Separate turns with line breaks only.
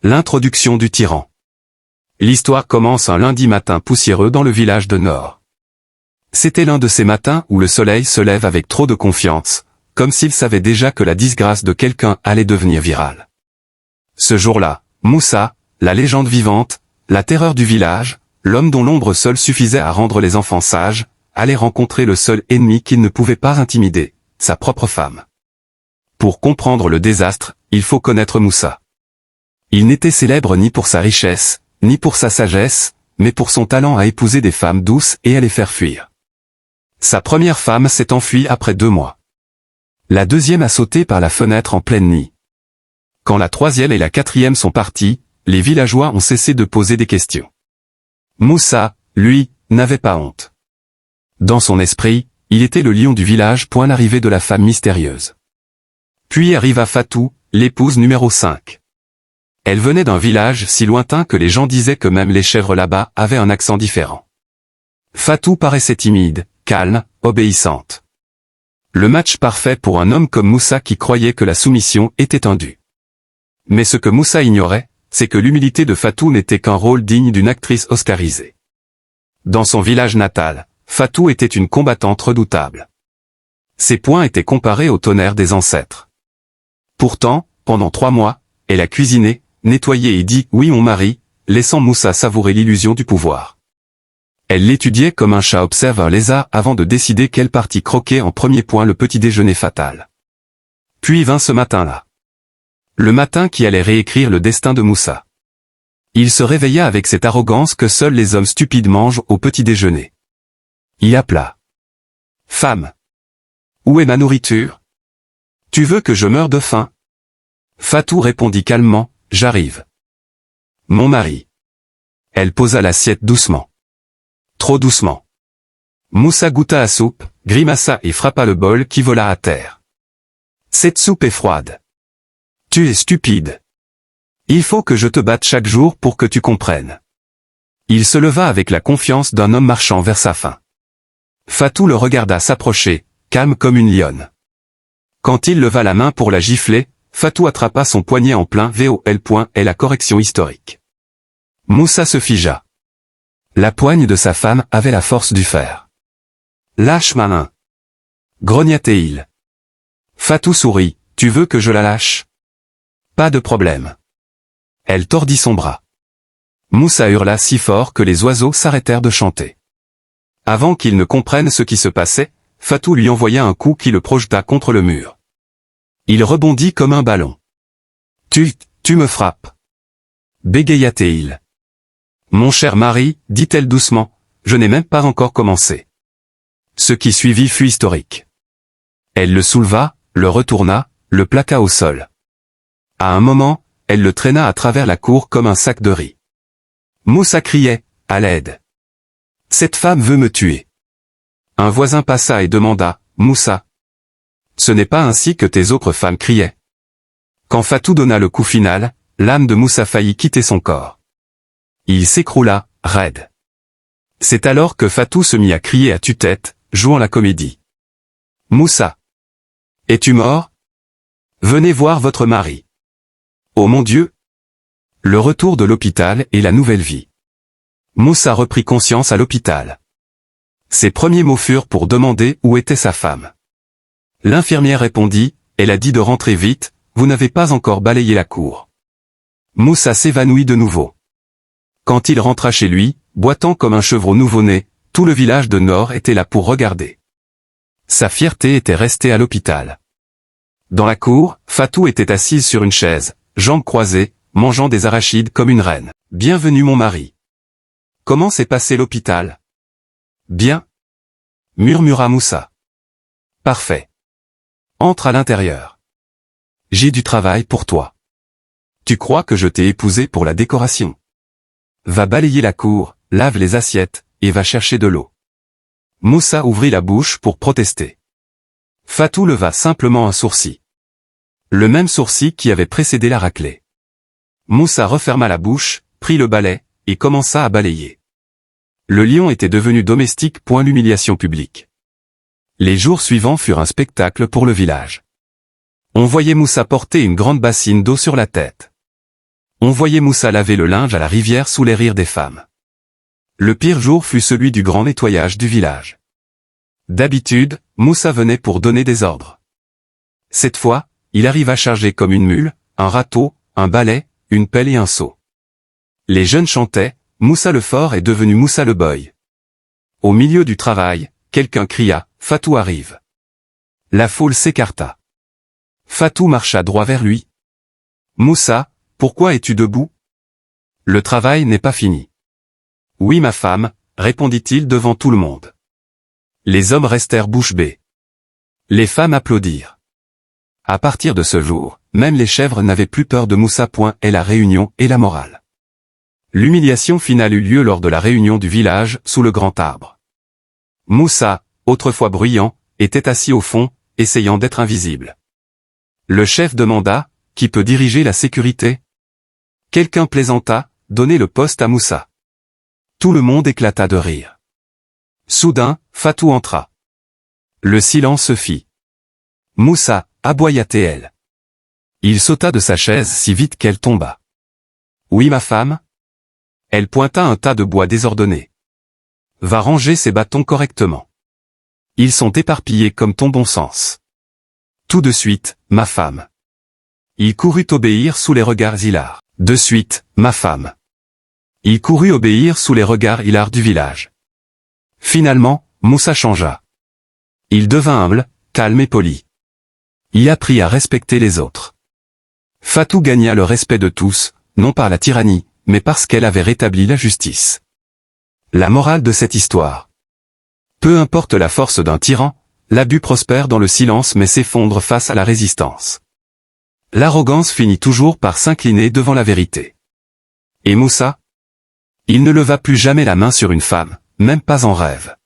L'introduction du tyran. L'histoire commence un lundi matin poussiéreux dans le village de Nord. C'était l'un de ces matins où le soleil se lève avec trop de confiance, comme s'il savait déjà que la disgrâce de quelqu'un allait devenir virale. Ce jour-là, Moussa, la légende vivante, la terreur du village, l'homme dont l'ombre seule suffisait à rendre les enfants sages, allait rencontrer le seul ennemi qu'il ne pouvait pas intimider, sa propre femme. Pour comprendre le désastre, il faut connaître Moussa. Il n'était célèbre ni pour sa richesse, ni pour sa sagesse, mais pour son talent à épouser des femmes douces et à les faire fuir. Sa première femme s'est enfuie après 2 mois. La deuxième a sauté par la fenêtre en pleine nuit. Quand la troisième et la quatrième sont parties, les villageois ont cessé de poser des questions. Moussa, lui, n'avait pas honte. Dans son esprit, il était le lion du village. L'arrivée de la femme mystérieuse. Puis arriva Fatou, l'épouse numéro 5. Elle venait d'un village si lointain que les gens disaient que même les chèvres là-bas avaient un accent différent. Fatou paraissait timide, calme, obéissante. Le match parfait pour un homme comme Moussa qui croyait que la soumission était un dû. Mais ce que Moussa ignorait, c'est que l'humilité de Fatou n'était qu'un rôle digne d'une actrice oscarisée. Dans son village natal, Fatou était une combattante redoutable. Ses poings étaient comparés au tonnerre des ancêtres. Pourtant, pendant 3 mois, elle a cuisiné, nettoyé et dit « Oui mon mari », laissant Moussa savourer l'illusion du pouvoir. Elle l'étudiait comme un chat observe un lézard avant de décider quelle partie croquer en premier. Le petit déjeuner fatal. Puis vint ce matin-là. Le matin qui allait réécrire le destin de Moussa. Il se réveilla avec cette arrogance que seuls les hommes stupides mangent au petit déjeuner. Il appela. « Femme. Où est ma nourriture? Tu veux que je meure de faim? » Fatou répondit calmement, « J'arrive. » Mon mari. Elle posa l'assiette doucement. Trop doucement. Moussa goûta à soupe, grimaça et frappa le bol qui vola à terre. Cette soupe est froide. Tu es stupide. Il faut que je te batte chaque jour pour que tu comprennes. Il se leva avec la confiance d'un homme marchant vers sa fin. Fatou le regarda s'approcher, calme comme une lionne. Quand il leva la main pour la gifler, Fatou attrapa son poignet en plein vol. Et la correction historique. Moussa se figea. La poigne de sa femme avait la force du fer. Lâche ma main. Grogna-t-il. Fatou sourit, tu veux que je la lâche? Pas de problème. Elle tordit son bras. Moussa hurla si fort que les oiseaux s'arrêtèrent de chanter. Avant qu'il ne comprenne ce qui se passait, Fatou lui envoya un coup qui le projeta contre le mur. Il rebondit comme un ballon. Tu me frappes. Bégaya-t-il. Mon cher mari, dit-elle doucement, je n'ai même pas encore commencé. Ce qui suivit fut historique. Elle le souleva, le retourna, le plaqua au sol. À un moment, elle le traîna à travers la cour comme un sac de riz. Moussa criait, à l'aide. Cette femme veut me tuer. Un voisin passa et demanda, Moussa. Ce n'est pas ainsi que tes autres femmes criaient. Quand Fatou donna le coup final, l'âme de Moussa faillit quitter son corps. Il s'écroula, raide. C'est alors que Fatou se mit à crier à tue-tête, jouant la comédie. Moussa. Es-tu mort? Venez voir votre mari. Oh mon Dieu! Le retour de l'hôpital et la nouvelle vie. Moussa reprit conscience à l'hôpital. Ses premiers mots furent pour demander où était sa femme. L'infirmière répondit, elle a dit de rentrer vite, vous n'avez pas encore balayé la cour. Moussa s'évanouit de nouveau. Quand il rentra chez lui, boitant comme un chevreau nouveau-né, tout le village de Nord était là pour regarder. Sa fierté était restée à l'hôpital. Dans la cour, Fatou était assise sur une chaise, jambes croisées, mangeant des arachides comme une reine. Bienvenue mon mari. Comment s'est passé l'hôpital? Bien. Murmura Moussa. Parfait. Entre à l'intérieur. J'ai du travail pour toi. Tu crois que je t'ai épousé pour la décoration? Va balayer la cour, lave les assiettes, et va chercher de l'eau. Moussa ouvrit la bouche pour protester. Fatou leva simplement un sourcil. Le même sourcil qui avait précédé la raclée. Moussa referma la bouche, prit le balai, et commença à balayer. Le lion était devenu domestique. L'humiliation publique. Les jours suivants furent un spectacle pour le village. On voyait Moussa porter une grande bassine d'eau sur la tête. On voyait Moussa laver le linge à la rivière sous les rires des femmes. Le pire jour fut celui du grand nettoyage du village. D'habitude, Moussa venait pour donner des ordres. Cette fois, il arriva chargé comme une mule, un râteau, un balai, une pelle et un seau. Les jeunes chantaient, Moussa le fort est devenu Moussa le boy. Au milieu du travail, quelqu'un cria, Fatou arrive. La foule s'écarta. Fatou marcha droit vers lui. Moussa, pourquoi es-tu debout? Le travail n'est pas fini. Oui ma femme, répondit-il devant tout le monde. Les hommes restèrent bouche bée. Les femmes applaudirent. À partir de ce jour, même les chèvres n'avaient plus peur de Moussa. Et la réunion et la morale. L'humiliation finale eut lieu lors de la réunion du village, sous le grand arbre. Moussa, autrefois bruyant, était assis au fond, essayant d'être invisible. Le chef demanda, qui peut diriger la sécurité? Quelqu'un plaisanta, donnez le poste à Moussa. Tout le monde éclata de rire. Soudain, Fatou entra. Le silence se fit. Moussa, aboya-t-elle. Il sauta de sa chaise si vite qu'elle tomba. Oui ma femme? Elle pointa un tas de bois désordonné. Va ranger ces bâtons correctement. Ils sont éparpillés comme ton bon sens. Tout de suite, ma femme. Il courut obéir sous les regards hilars. De suite, ma femme. Il courut obéir sous les regards hilars du village. Finalement, Moussa changea. Il devint humble, calme et poli. Il apprit à respecter les autres. Fatou gagna le respect de tous, non par la tyrannie, mais parce qu'elle avait rétabli la justice. La morale de cette histoire. Peu importe la force d'un tyran, l'abus prospère dans le silence mais s'effondre face à la résistance. L'arrogance finit toujours par s'incliner devant la vérité. Et Moussa? Il ne leva plus jamais la main sur une femme, même pas en rêve.